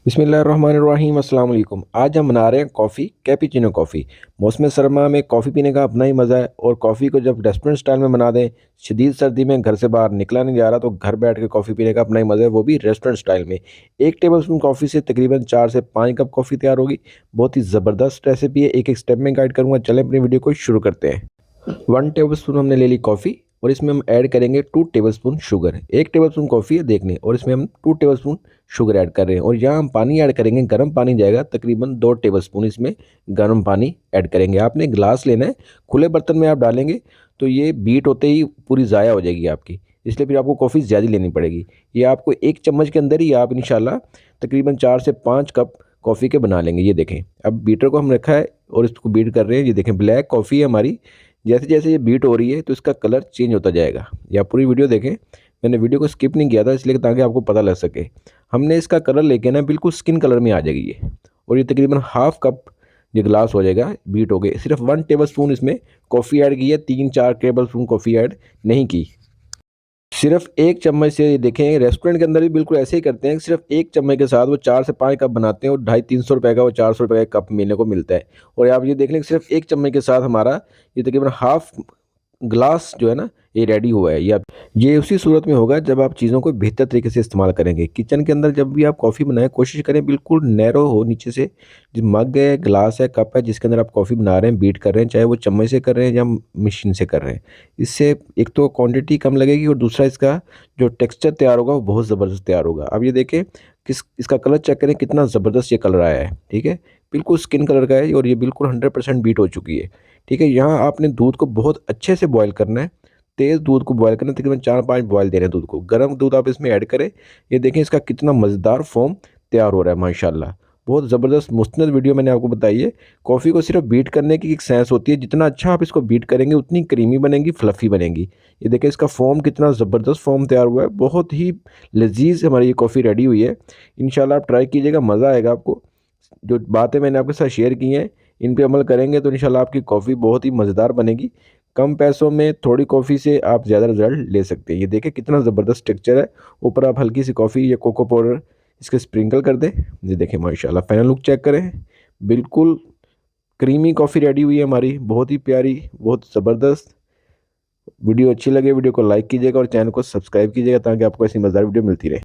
बिस्मिल्लाहिर्रहमानिर्रहीम अस्सलाम वालेकुम। आज हम बना रहे हैं कॉफ़ी, कैपुचिनो कॉफ़ी। मौसम सरमा में कॉफ़ी पीने का अपना ही मज़ा है और कॉफ़ी को जब रेस्टोरेंट स्टाइल में बना दें, शदीद सर्दी में घर से बाहर निकला नहीं जा रहा तो घर बैठ के कॉफ़ी पीने का अपना ही मज़ा है, वो भी रेस्टोरेंट स्टाइल में। 1 टेबलस्पून कॉफ़ी से तकरीबन 4 से 5 कप कॉफ़ी तैयार होगी। बहुत ही ज़बरदस्त रेसिपी है, एक-एक स्टेप में गाइड करूँगा। चलें अपनी वीडियो को शुरू करते हैं। 1 टेबलस्पून हमने ले ली कॉफ़ी और इसमें हम ऐड करेंगे 2 टेबलस्पून शुगर। 1 टेबलस्पून कॉफ़ी है देखने और इसमें हम 2 टेबलस्पून शुगर ऐड कर रहे हैं और यहाँ हम पानी ऐड करेंगे, गर्म पानी जाएगा, तकरीबन 2 टेबलस्पून इसमें गर्म पानी ऐड करेंगे। आपने ग्लास लेना है, खुले बर्तन में आप डालेंगे तो ये बीट होते ही पूरी ज़ाया हो जाएगी आपकी, इसलिए फिर आपको कॉफ़ी ज़्यादा लेनी पड़ेगी। ये आपको 1 चम्मच के अंदर ही आप इंशाल्लाह तकरीबन 4 से 5 कप कॉफ़ी के बना लेंगे। ये देखें, अब बीटर को हम रखा है और इसको बीट कर रहे हैं। ये देखें, ब्लैक कॉफ़ी है हमारी। जैसे-जैसे ये बीट हो रही है तो इसका कलर चेंज होता जाएगा। ये आप पूरी वीडियो देखें। मैंने वीडियो को स्किप नहीं किया था इसलिए ताकि आपको पता लग सके। हमने इसका कलर लेके ना बिल्कुल स्किन कलर में आ जाएगी ये और ये तकरीबन हाफ कप ये ग्लास हो जाएगा बीट हो गए। सिर्फ 1 टेबलस्पून इसमें कॉफ़ी ऐड की है, 3-4 टेबलस्पून कॉफ़ी ऐड नहीं की। सिर्फ 1 चम्मच से देखें, रेस्टोरेंट के अंदर भी बिल्कुल ऐसे ही करते हैं कि सिर्फ 1 चम्मच के साथ वो 4 से 5 कप बनाते हैं और 250-300 का वो 400 का कप मिलने को मिलता है। और आप ये देख लें कि सिर्फ 1 चम्मच के साथ हमारा ये तकरीबन हाफ ग्लास जो है ना, ये रेडी हुआ है। ये उसी सूरत में होगा जब आप चीज़ों को बेहतर तरीके से इस्तेमाल करेंगे। किचन के अंदर जब भी आप कॉफ़ी बनाएं, कोशिश करें बिल्कुल नैरो हो नीचे से। जो मग है, ग्लास है, कप है, जिसके अंदर आप कॉफ़ी बना रहे हैं, बीट कर रहे हैं, चाहे वो चम्मच से कर रहे हैं या मशीन से कर रहे हैं। इससे एक तो क्वांटिटी कम लगेगी और दूसरा इसका जो टेक्सचर तैयार होगा वो बहुत ज़बरदस्त तैयार होगा। अब ये देखें, इसका कलर चेक करें कितना ज़बरदस्त ये कलर आया है। ठीक है, बिल्कुल स्किन कलर का है और ये बिल्कुल 100% बीट हो चुकी है। ठीक है, यहाँ आपने दूध को बहुत अच्छे से बॉयल करना है। तेज़ दूध को बॉयल करना है, तकरीबन 4-5 बॉयल देने हैं दूध को। गर्म दूध आप इसमें ऐड करें। ये देखें इसका कितना मज़ेदार फ़ोम तैयार हो रहा है माशाल्लाह। बहुत ज़बरदस्त मुस्नद वीडियो मैंने आपको बताई है। कॉफ़ी को सिर्फ बीट करने की एक साइंस होती है। जितना अच्छा आप इसको बीट करेंगे उतनी क्रीमी बनेगी, फ्लफ़ी बनेगी। ये देखें इसका फ़ोम कितना ज़बरदस्त फ़ोम तैयार हुआ है। बहुत ही लज़ीज़ हमारी ये कॉफ़ी रेडी हुई है। इंशाल्लाह आप ट्राई कीजिएगा, मज़ा आएगा आपको। जो बातें मैंने आपके साथ शेयर की हैं, इन पे अमल करेंगे तो इंशाल्लाह आपकी कॉफ़ी बहुत ही मज़ेदार बनेगी। कम पैसों में थोड़ी कॉफ़ी से आप ज़्यादा रिज़ल्ट ले सकते हैं। ये देखें कितना ज़बरदस्त टेक्सचर है। ऊपर आप हल्की सी कॉफ़ी या कोको पाउडर इसके स्प्रिंकल कर दें। ये देखें माशाल्लाह, फाइनल लुक चेक करें। बिल्कुल क्रीमी कॉफ़ी रेडी हुई है हमारी, बहुत ही प्यारी, बहुत ज़बरदस्त। वीडियो अच्छी लगे वीडियो को लाइक कीजिएगा और चैनल को सब्सक्राइब कीजिएगा ताकि आपको ऐसी मज़ेदार वीडियो मिलती रहे।